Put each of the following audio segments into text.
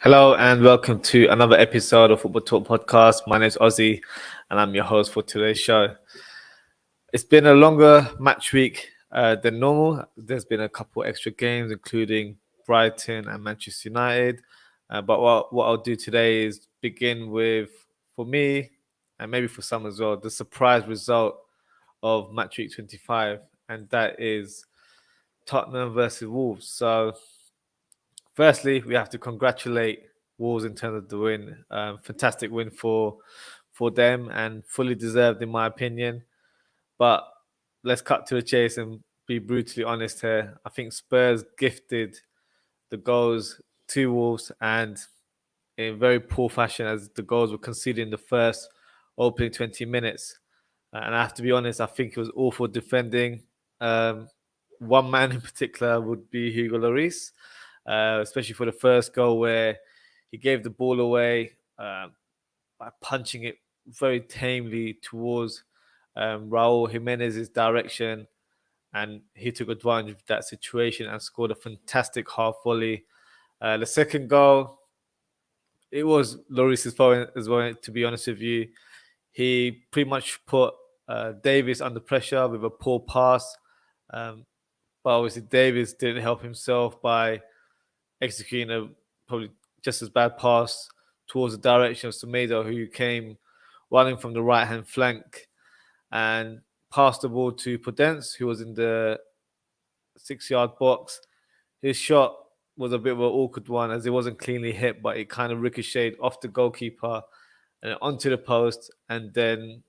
Hello and welcome to another episode of Football Talk Podcast. My name is Ozzie and I'm your host for today's show. It's been a longer match week than normal. There's been a couple extra games, including Brighton and Manchester United. But what I'll do today is begin with, for me, and maybe for some as well, the surprise result of match week 25, and that is Tottenham versus Wolves. So firstly, we have to congratulate Wolves in terms of the win. Fantastic win for them and fully deserved, in my opinion. But let's cut to the chase and be brutally honest here. I think Spurs gifted the goals to Wolves and in very poor fashion, as the goals were conceded in the first opening 20 minutes. And I have to be honest, I think it was awful defending. One man in particular would be Hugo Lloris. Especially for the first goal where he gave the ball away by punching it very tamely towards Raul Jimenez's direction. And he took advantage of that situation and scored a fantastic half volley. The second goal, it was Lloris's fault as well, to be honest with you. He pretty much put Davis under pressure with a poor pass. But obviously Davis didn't help himself by executing a probably just as bad pass towards the direction of Semedo, who came running from the right-hand flank and passed the ball to Podence, who was in the 6-yard box. His shot was a bit of an awkward one as it wasn't cleanly hit, but it kind of ricocheted off the goalkeeper and onto the post, and then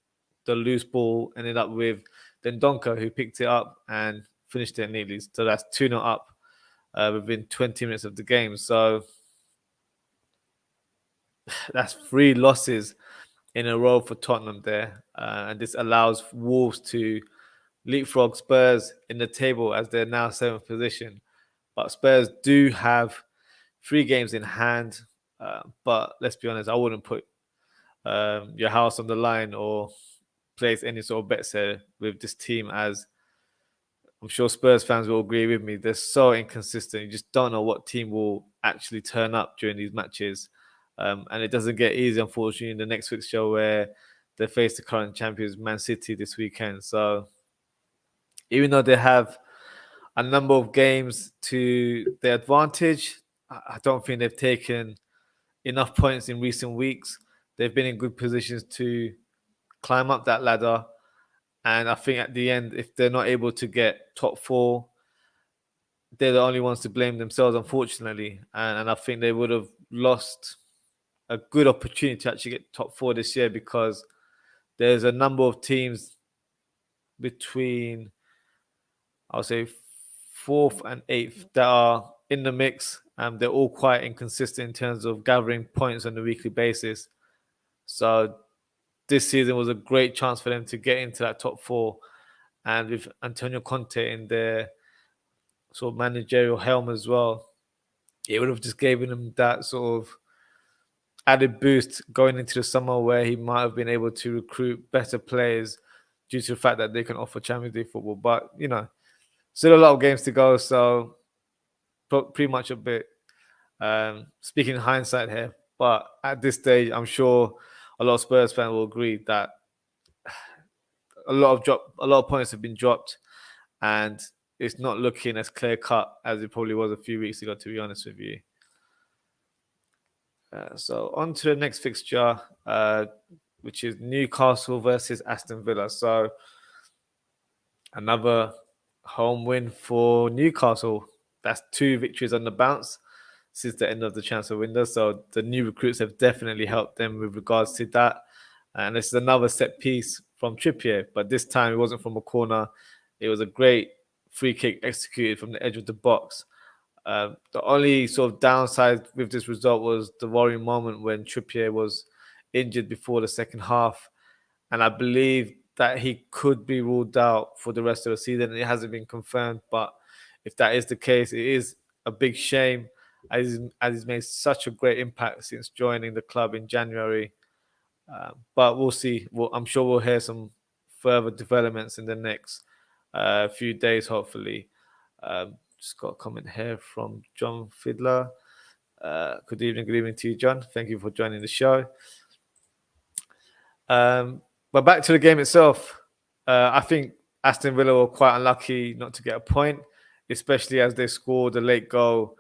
the loose ball ended up with Dendoncker, who picked it up and finished it neatly. So that's 2-0 up within 20 minutes of the game. So that's 3 losses in a row for Tottenham there. And this allows Wolves to leapfrog Spurs in the table as they're now 7th position. But Spurs do have 3 games in hand. But let's be honest, I wouldn't put your house on the line or place any sort of bets here with this team, as I'm sure Spurs fans will agree with me. They're so inconsistent. You just don't know what team will actually turn up during these matches. And it doesn't get easy, unfortunately, in the next fixture where they face the current champions, Man City, this weekend. So even though they have a number of games to their advantage, I don't think they've taken enough points in recent weeks. They've been in good positions to climb up that ladder. And I think at the end, if they're not able to get top 4, they're the only ones to blame themselves, unfortunately. And I think they would have lost a good opportunity to actually get top 4 this year, because there's a number of teams between, I'll say, 4th and 8th that are in the mix. They're all quite inconsistent in terms of gathering points on a weekly basis. So this season was a great chance for them to get into that top 4. And with Antonio Conte in their sort of managerial helm as well, it would have just given them that sort of added boost going into the summer, where he might have been able to recruit better players due to the fact that they can offer Champions League football. But, still a lot of games to go. So pretty much a bit speaking in hindsight here. But at this stage, I'm sure a lot of Spurs fans will agree that a lot of points have been dropped, and it's not looking as clear cut as it probably was a few weeks ago, to be honest with you. So on to the next fixture, which is Newcastle versus Aston Villa. So another home win for Newcastle. That's 2 victories on the bounce since the end of the transfer window. So the new recruits have definitely helped them with regards to that. And this is another set piece from Trippier, but this time it wasn't from a corner. It was a great free kick executed from the edge of the box. The only sort of downside with this result was the worrying moment when Trippier was injured before the second half. And I believe that he could be ruled out for the rest of the season. It hasn't been confirmed, but if that is the case, it is a big shame, as he's made such a great impact since joining the club in January. But we'll see. I'm sure we'll hear some further developments in the next few days, hopefully. Just got a comment here from John Fiddler. Good evening to you, John. Thank you for joining the show. But back to the game itself. I think Aston Villa were quite unlucky not to get a point, especially as they scored a late goal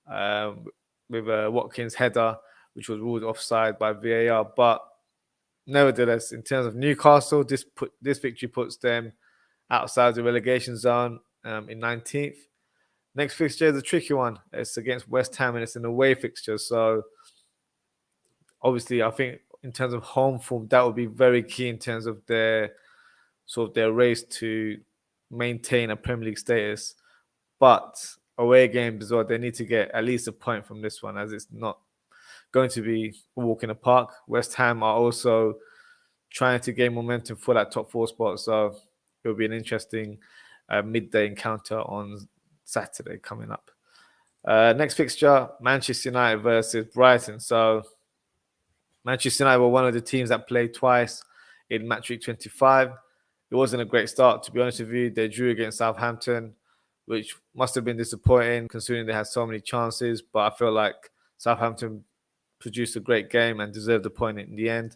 with a Watkins header, which was ruled offside by VAR. But nevertheless, in terms of Newcastle, this victory puts them outside the relegation zone in 19th. Next fixture is a tricky one. It's against West Ham and it's an away fixture. So obviously, I think in terms of home form, that would be very key in terms of their race to maintain a Premier League status. But away games as well, they need to get at least a point from this one, as it's not going to be a walk in the park. West Ham are also trying to gain momentum for that top 4 spot. So it'll be an interesting midday encounter on Saturday coming up. Next fixture, Manchester United versus Brighton. So Manchester United were one of the teams that played twice in match week 25. It wasn't a great start, to be honest with you. They drew against Southampton, which must have been disappointing considering they had so many chances. But I feel like Southampton produced a great game and deserved the point in the end.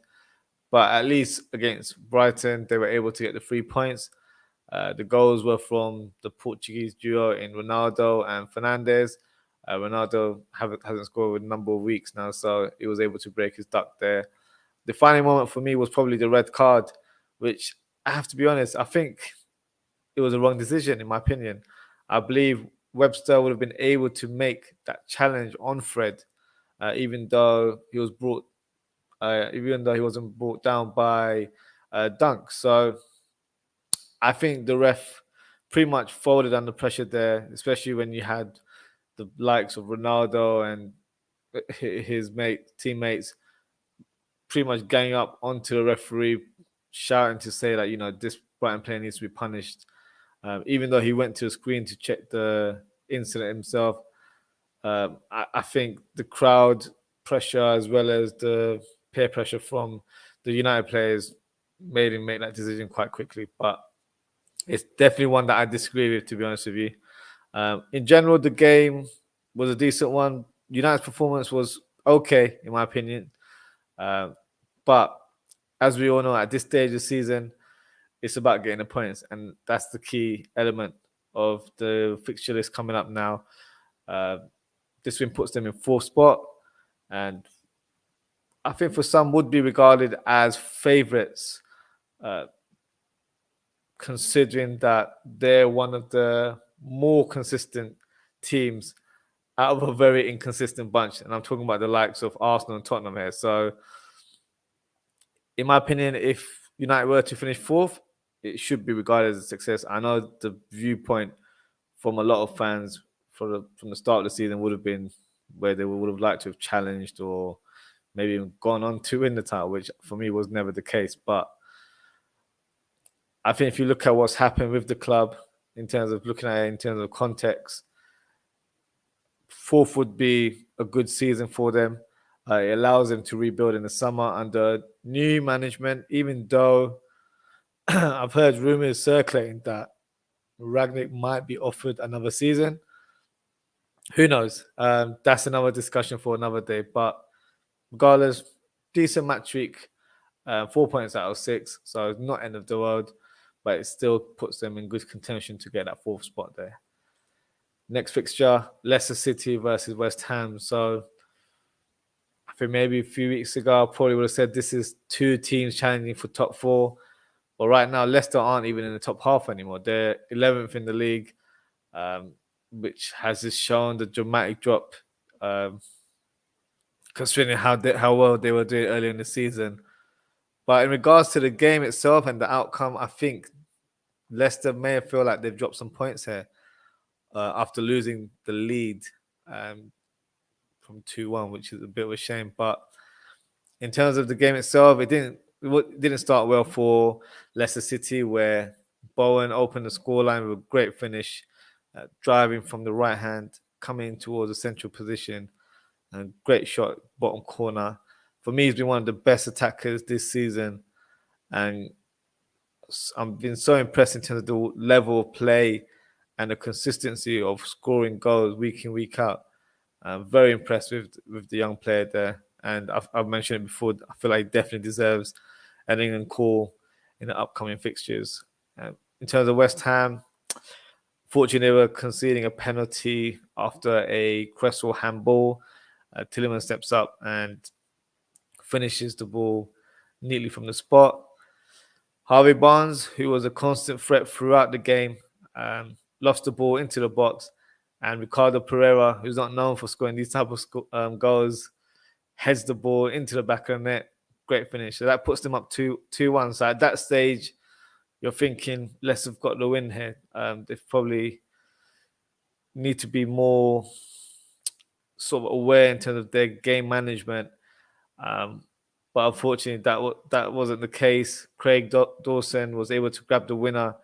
But at least against Brighton, they were able to get the 3 points. The goals were from the Portuguese duo in Ronaldo and Fernandes. Ronaldo hasn't scored in a number of weeks now, so he was able to break his duck there. The final moment for me was probably the red card, which I have to be honest, I think it was a wrong decision in my opinion. I believe Webster would have been able to make that challenge on Fred, even though he wasn't brought down by Dunk. So I think the ref pretty much folded under pressure there, especially when you had the likes of Ronaldo and his teammates pretty much gang up onto the referee, shouting to say that, this Brighton player needs to be punished. Even though he went to the screen to check the incident himself, I think the crowd pressure as well as the peer pressure from the United players made him make that decision quite quickly. But it's definitely one that I disagree with, to be honest with you. In general, the game was a decent one. United's performance was okay, in my opinion. But as we all know, at this stage of the season, it's about getting the points. And that's the key element of the fixture list coming up now. This win puts them in 4th spot. And I think for some would be regarded as favourites, considering that they're one of the more consistent teams out of a very inconsistent bunch. And I'm talking about the likes of Arsenal and Tottenham here. So, in my opinion, if United were to finish 4th, it should be regarded as a success. I know the viewpoint from a lot of fans from the start of the season would have been where they would have liked to have challenged or maybe even gone on to win the title, which for me was never the case. But I think if you look at what's happened with the club in terms of looking at it in terms of context, 4th would be a good season for them. It allows them to rebuild in the summer under new management, even though I've heard rumors circulating that Ragnick might be offered another season. Who knows? That's another discussion for another day. But regardless, decent match week, 4 points out of 6. So it's not end of the world, but it still puts them in good contention to get that 4th spot there. Next fixture, Leicester City versus West Ham. So I think maybe a few weeks ago, I probably would have said this is 2 teams challenging for top 4. But right now, Leicester aren't even in the top half anymore. They're 11th in the league, which has just shown the dramatic drop, considering how well they were doing earlier in the season. But in regards to the game itself and the outcome, I think Leicester may feel like they've dropped some points here after losing the lead from 2-1, which is a bit of a shame. But in terms of the game itself, it didn't start well for Leicester City, where Bowen opened the scoreline with a great finish, driving from the right hand, coming towards the central position, and great shot, bottom corner. For me, he's been one of the best attackers this season, and I've been so impressed in terms of the level of play and the consistency of scoring goals week in, week out. Very impressed with the young player there. And I've mentioned it before, I feel like he definitely deserves an England call in the upcoming fixtures. In terms of West Ham, fortunately, they were conceding a penalty after a Cresswell handball. Tillman steps up and finishes the ball neatly from the spot. Harvey Barnes, who was a constant threat throughout the game, lost the ball into the box. And Ricardo Pereira, who's not known for scoring these type of goals, heads the ball into the back of the net. Great finish. So that puts them up 2-1. So at that stage, you're thinking Leicester have got the win here. They've probably need to be more sort of aware in terms of their game management. But unfortunately, that wasn't the case. Craig Dawson was able to grab the winner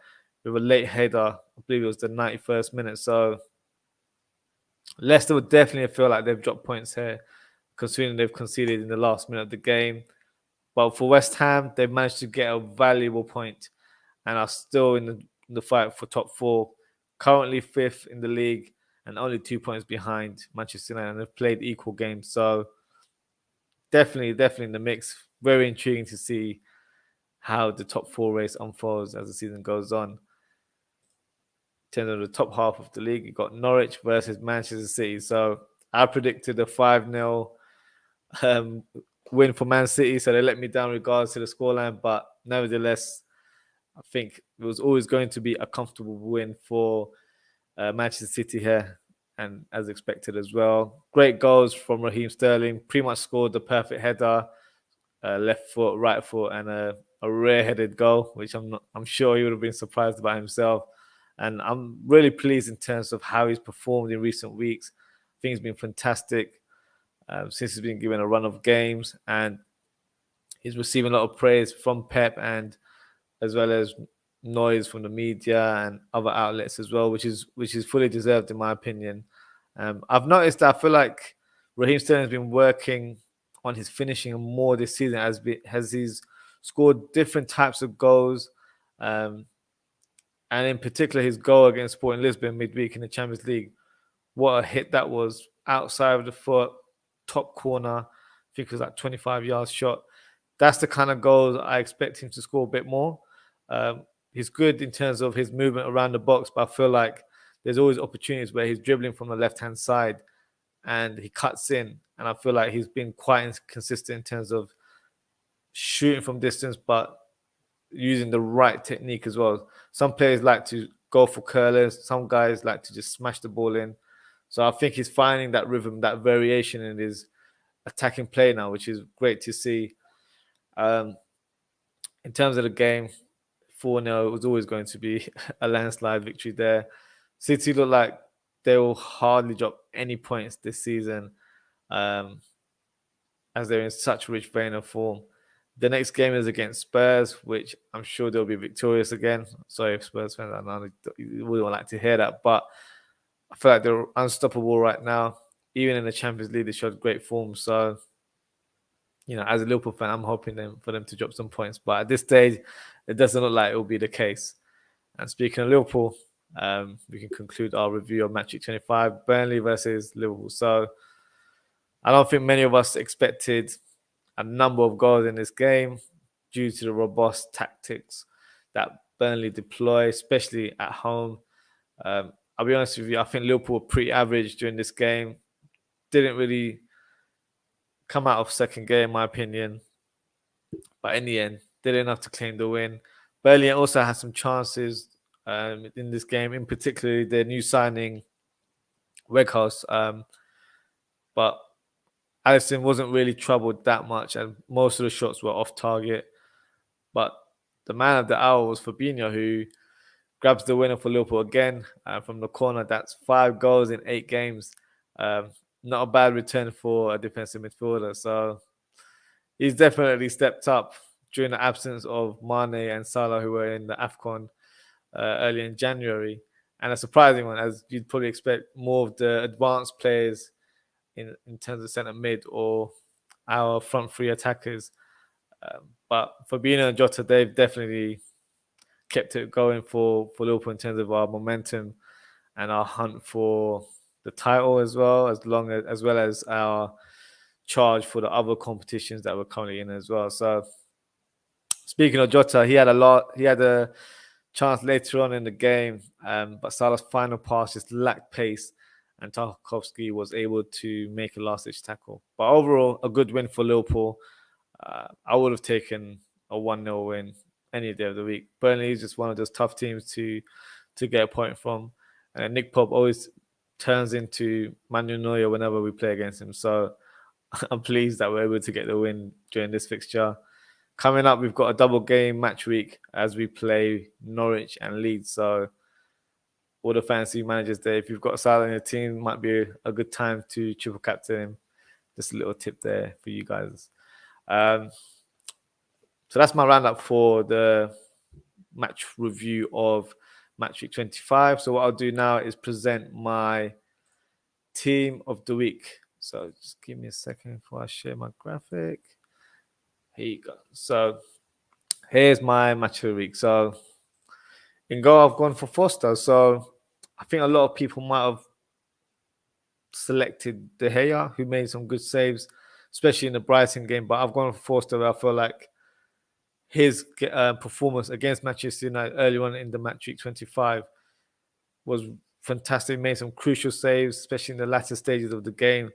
with a late header. I believe it was the 91st minute. So Leicester would definitely feel like they've dropped points here, considering they've conceded in the last minute of the game. But for West Ham, they've managed to get a valuable point and are still in the fight for top four. Currently fifth in the league and only 2 points behind Manchester United, and they've played equal games. So definitely in the mix. Very intriguing to see how the top four race unfolds as the season goes on. In terms of the top half of the league, you've got Norwich versus Manchester City. So I predicted a 5-0 win for Man City, so they let me down regards to the scoreline. But nevertheless, I think it was always going to be a comfortable win for Manchester City here, and as expected as well. Great goals from Raheem Sterling. Pretty much scored the perfect header, left foot, right foot, and a rare-headed goal, which I'm sure he would have been surprised about himself. And I'm really pleased in terms of how he's performed in recent weeks. I think he's been fantastic since he's been given a run of games, and he's receiving a lot of praise from Pep and as well as noise from the media and other outlets as well, which is fully deserved in my opinion. I've noticed that I feel like Raheem Sterling has been working on his finishing more this season as he's scored different types of goals. And in particular, his goal against Sporting Lisbon midweek in the Champions League. What a hit that was. Outside of the foot, top corner. I think it was like 25 yards shot. That's the kind of goals I expect him to score a bit more. He's good in terms of his movement around the box, but I feel like there's always opportunities where he's dribbling from the left-hand side and he cuts in. And I feel like he's been quite inconsistent in terms of shooting from distance, but using the right technique as well. Some players like to go for curlers. Some guys like to just smash the ball in. So I think he's finding that rhythm, that variation in his attacking play now, which is great to see. In terms of the game, 4-0, it was always going to be a landslide victory there. City look like they will hardly drop any points this season as they're in such rich vein of form. The next game is against Spurs, which I'm sure they'll be victorious again. Sorry if Spurs fans, I know you wouldn't like to hear that, but I feel like they're unstoppable right now. Even in the Champions League, they showed great form. So, as a Liverpool fan, I'm hoping for them to drop some points. But at this stage, it doesn't look like it will be the case. And speaking of Liverpool, we can conclude our review of Match Week 25, Burnley versus Liverpool. So, I don't think many of us expected a number of goals in this game due to the robust tactics that Burnley deploy, especially at home. I'll be honest with you, I think Liverpool were pretty average during this game. Didn't really come out of second game, in my opinion. But in the end, they didn't have to claim the win. Burnley also had some chances in this game, in particular their new signing, Weghorst. But Alisson wasn't really troubled that much, and most of the shots were off target. But the man of the hour was Fabinho, who grabs the winner for Liverpool again from the corner. That's 5 goals in 8 games. Not a bad return for a defensive midfielder. So he's definitely stepped up during the absence of Mane and Salah, who were in the AFCON early in January. And a surprising one, as you'd probably expect more of the advanced players in terms of centre mid or our front three attackers. But Fabinho and Jota, they've definitely kept it going for Liverpool in terms of our momentum and our hunt for the title as well, as well as our charge for the other competitions that we're currently in as well. So speaking of Jota, he had a chance later on in the game, but Salah's final pass just lacked pace, and Tarkowski was able to make a last-ditch tackle. But overall, a good win for Liverpool. I would have taken a 1-0 win any day of the week. Burnley is just one of those tough teams to get a point from. And Nick Pope always turns into Manuel Neuer whenever we play against him. So I'm pleased that we're able to get the win during this fixture. Coming up, we've got a double game match week as we play Norwich and Leeds. So all the fantasy managers there, if you've got Salah in your team, might be a good time to triple captain him. Just a little tip there for you guys. So that's my roundup for the match review of match week 25. So what I'll do now is present my team of the week. So just give me a second before I share my graphic. Here you go. So here's my match of the week. So in goal, I've gone for Foster. So I think a lot of people might have selected De Gea, who made some good saves, especially in the Brighton game. But I've gone for Foster. I feel like his performance against Manchester United early on in the match week 25 was fantastic. Made some crucial saves, especially in the latter stages of the game.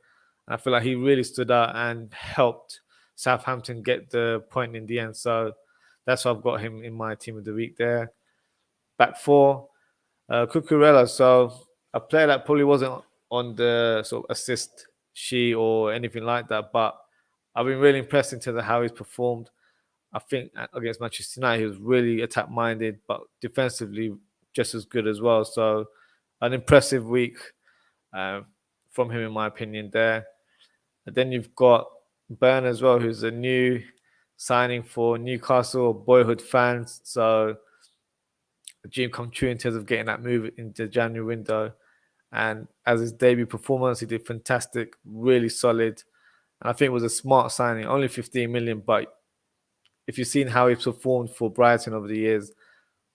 And I feel like he really stood out and helped Southampton get the point in the end. So that's why I've got him in my team of the week there. Back four, Cucurella. So a player that probably wasn't on the sort of assist sheet or anything like that, but I've been really impressed in terms of how he's performed. I think against Manchester United, he was really attack-minded, but defensively just as good as well. So an impressive week from him, in my opinion, there. And then you've got Burn as well, who's a new signing for Newcastle, boyhood fans. So a dream come true in terms of getting that move into the January window. And as his debut performance, he did fantastic, really solid. And I think it was a smart signing, only 15 million, but if you've seen how he's performed for Brighton over the years,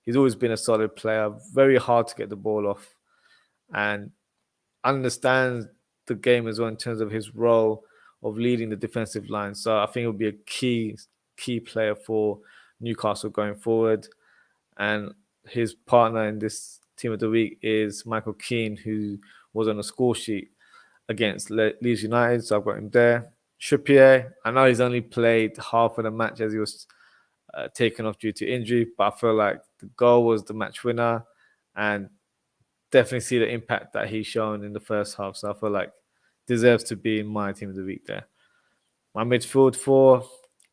he's always been a solid player, very hard to get the ball off, and understands the game as well in terms of his role of leading the defensive line. So I think it'll be a key player for Newcastle going forward. And his partner in this team of the week is Michael Keane, who was on the score sheet against Leeds United. So I've got him there. Trippier, I know he's only played half of the match as he was taken off due to injury, but I feel like the goal was the match winner and definitely see the impact that he's shown in the first half. So I feel like deserves to be in my team of the week there. My midfield for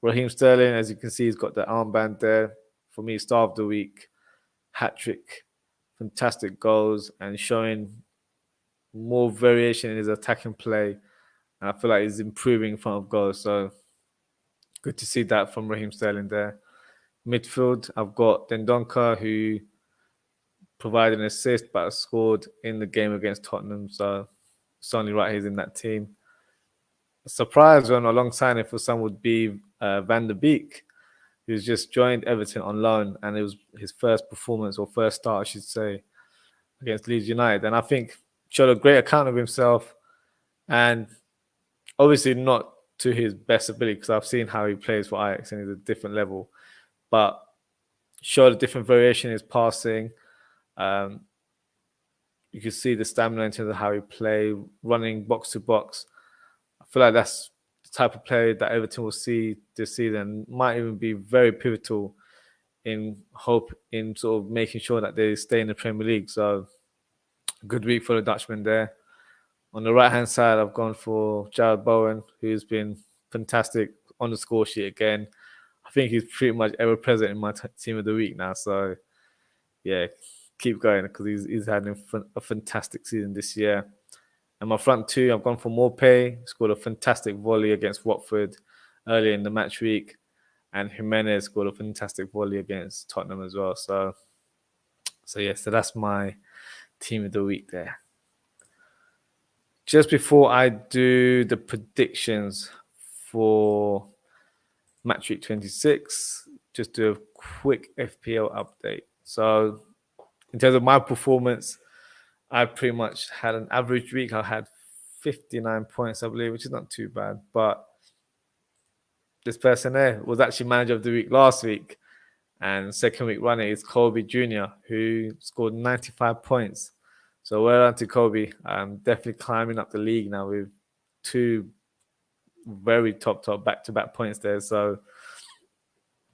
Raheem Sterling, as you can see, he's got the armband there. For me, star of the week, hat-trick, fantastic goals and showing more variation in his attacking play. And I feel like he's improving in front of goals. So good to see that from Raheem Sterling there. Midfield, I've got Dendonka, who provided an assist but scored in the game against Tottenham. So it's only right he's in that team. A surprise one alongside him for some would be Van der Beek, who's just joined Everton on loan, and it was his first performance, or first start, I should say, against Leeds United. And I think showed a great account of himself, and obviously not to his best ability, because I've seen how he plays for Ajax and he's a different level, but showed a different variation in his passing. You can see the stamina in terms of how he plays, running box to box. I feel like that's the type of player that Everton will see this season. Might even be very pivotal in sort of making sure that they stay in the Premier League. So good week for the Dutchman there. On the right-hand side, I've gone for Jared Bowen, who's been fantastic on the score sheet again. I think he's pretty much ever present in my team of the week now. So, yeah, keep going because he's had a fantastic season this year. And my front two, I've gone for Morpay, scored a fantastic volley against Watford earlier in the match week. And Jimenez scored a fantastic volley against Tottenham as well. So that's my team of the week there. Just before I do the predictions for match week 26, just do a quick FPL update. So in terms of my performance, I pretty much had an average week. I had 59 points, I believe, which is not too bad. But this person there was actually manager of the week last week. And second week runner is Kobe Jr., who scored 95 points. So well done to Kobe. Definitely climbing up the league now with two very top back-to-back points there. So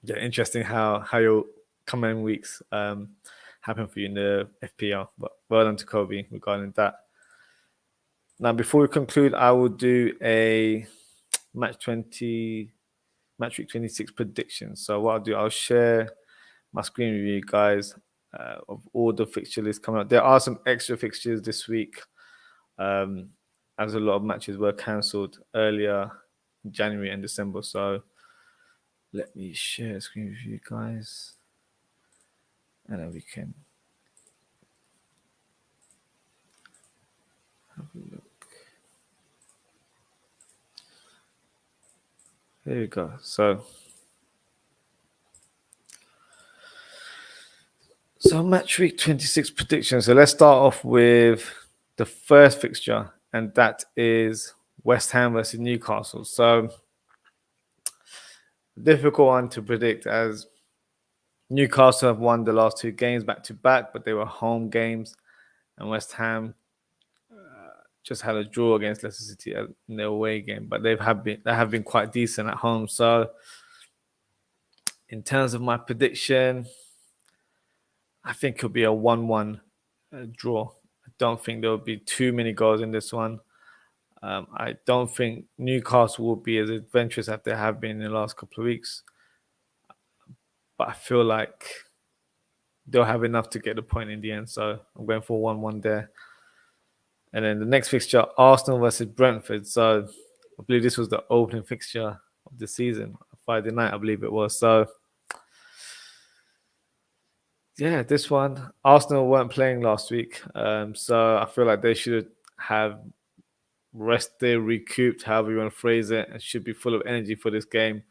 yeah, interesting how your coming weeks happen for you in the FPL. But well done to Kobe regarding that. Now, before we conclude, I will do a match week 26 prediction. So what I'll do, I'll share my screen with you guys of all the fixture lists coming up. There are some extra fixtures this week, as a lot of matches were cancelled earlier in January and December. So let me share a screen with you guys, and then we can have a look. There we go. So match week 26 predictions. So let's start off with the first fixture, and that is West Ham versus Newcastle. So difficult one to predict, as Newcastle have won the last two games back to back, but they were home games, and West Ham just had a draw against Leicester City in their away game, but they have been quite decent at home. So in terms of my prediction, I think it'll be a 1-1 draw. I don't think there will be too many goals in this one. I don't think Newcastle will be as adventurous as they have been in the last couple of weeks. But I feel like they'll have enough to get the point in the end. So I'm going for 1-1 there. And then the next fixture, Arsenal versus Brentford. So I believe this was the opening fixture of the season, Friday night, I believe it was. So yeah, this one, Arsenal weren't playing last week. So I feel like they should have rested, recouped, however you want to phrase it, and should be full of energy for this game.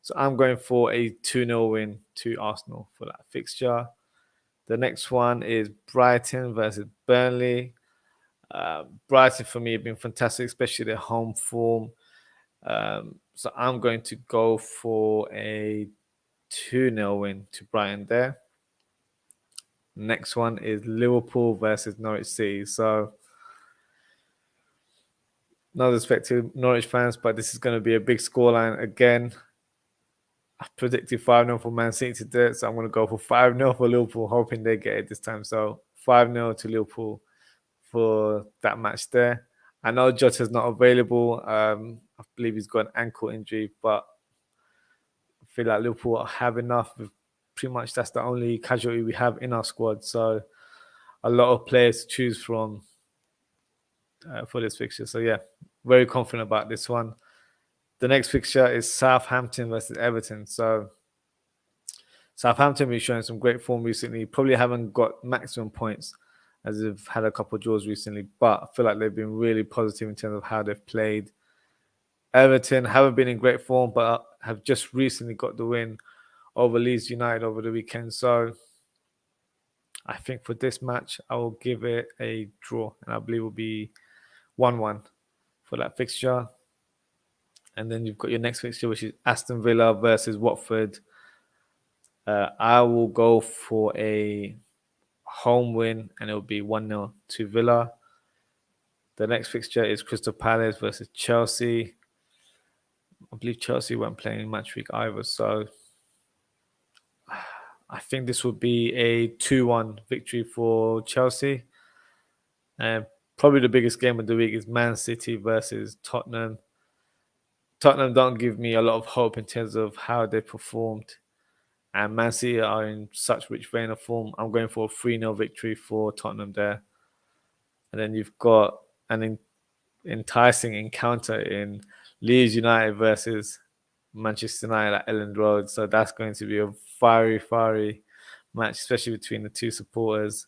So I'm going for a 2-0 win to Arsenal for that fixture. The next one is Brighton versus Burnley. Brighton for me have been fantastic, especially their home form. So I'm going to go for a 2-0 win to Brighton there. Next one is Liverpool versus Norwich City. So no respect to Norwich fans, but this is going to be a big scoreline again. I predicted 5-0 for Man City today, so I'm going to go for 5-0 for Liverpool, hoping they get it this time. So 5-0 to Liverpool for that match there. I know Jota's not available. I believe he's got an ankle injury, but I feel like Liverpool have enough. Pretty much that's the only casualty we have in our squad. So a lot of players to choose from for this fixture. So yeah, very confident about this one. The next fixture is Southampton versus Everton. So Southampton been showing some great form recently. Probably haven't got maximum points as they've had a couple of draws recently, but I feel like they've been really positive in terms of how they've played. Everton haven't been in great form, but have just recently got the win over Leeds United over the weekend. So I think for this match, I will give it a draw, and I believe it will be 1-1 for that fixture. And then you've got your next fixture, which is Aston Villa versus Watford. I will go for a home win, and it will be 1-0 to Villa. The next fixture is Crystal Palace versus Chelsea. I believe Chelsea weren't playing match week either, so I think this would be a 2-1 victory for Chelsea. And probably the biggest game of the week is Man City versus Tottenham. Tottenham don't give me a lot of hope in terms of how they performed. And Man City are in such rich vein of form. I'm going for a 3-0 victory for Tottenham there. And then you've got an enticing encounter in Leeds United versus Manchester United at Elland Road. So that's going to be a fiery match, especially between the two supporters.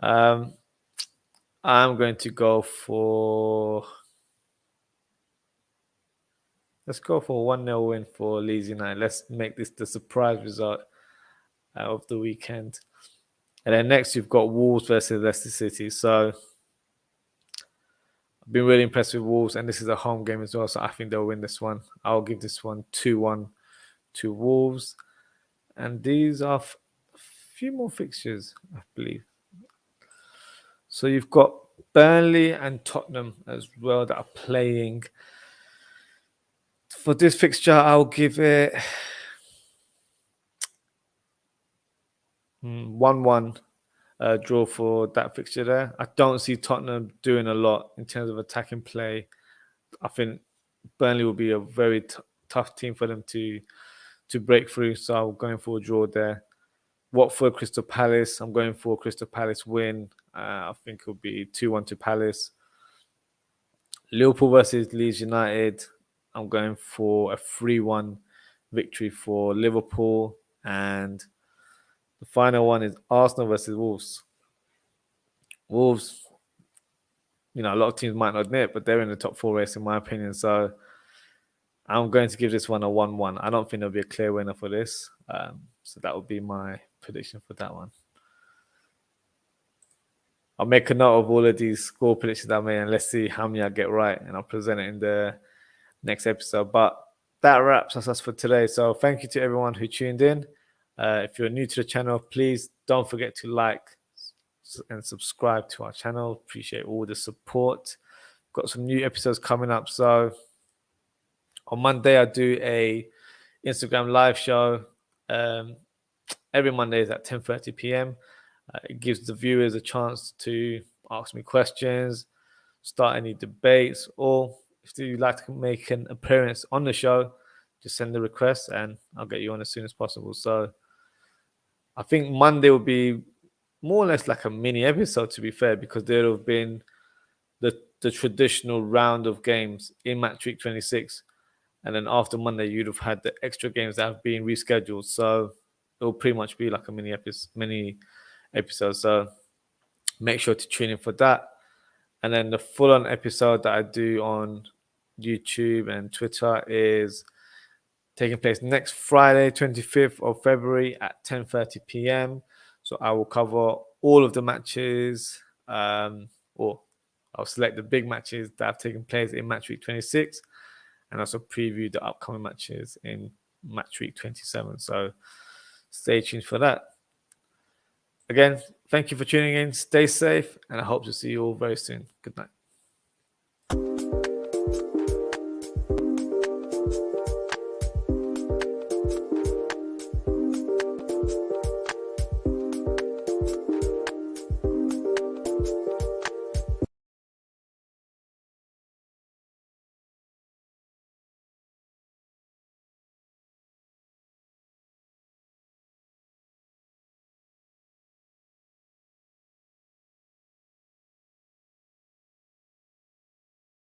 I'm going to go for... Let's go for a 1-0 win for Leeds United. Let's make this the surprise result of the weekend. And then next, you've got Wolves versus Leicester City. So I've been really impressed with Wolves, and this is a home game as well. So I think they'll win this one. I'll give this one 2-1 to Wolves. And these are a few more fixtures, I believe. So you've got Burnley and Tottenham as well that are playing. For this fixture, I'll give it 1-1 draw for that fixture there. I don't see Tottenham doing a lot in terms of attacking play. I think Burnley will be a very tough team for them to break through. So I'm going for a draw there. Watford, Crystal Palace. I'm going for a Crystal Palace win. I think it'll be 2-1 to Palace. Liverpool versus Leeds United. I'm going for a 3-1 victory for Liverpool. And the final one is Arsenal versus Wolves. Wolves, a lot of teams might not admit, but they're in the top 4 race in my opinion. So I'm going to give this one a 1-1. I don't think there'll be a clear winner for this. So that would be my prediction for that one. I'll make a note of all of these score predictions I made, and let's see how many I get right, and I'll present it in the next episode. But that wraps us for today. So thank you to everyone who tuned in. If you're new to the channel, please don't forget to like and subscribe to our channel. Appreciate all the support. Got some new episodes coming up. So on Monday, I do a Instagram live show. Every Monday is at 10:30 p.m. It gives the viewers a chance to ask me questions, start any debates, or if you'd like to make an appearance on the show, just send the request and I'll get you on as soon as possible. So I think Monday will be more or less like a mini episode, to be fair, because there have been the traditional round of games in match week 26. And then after Monday, you'd have had the extra games that have been rescheduled. So it'll pretty much be like a mini episode. So make sure to tune in for that. And then the full-on episode that I do on YouTube and Twitter is taking place next Friday, 25th of February at 10:30 p.m. So I will cover all of the matches, or I'll select the big matches that have taken place in match week 26, and also preview the upcoming matches in match week 27. So stay tuned for that. Again, thank you for tuning in. Stay safe, and I hope to see you all very soon. Good night.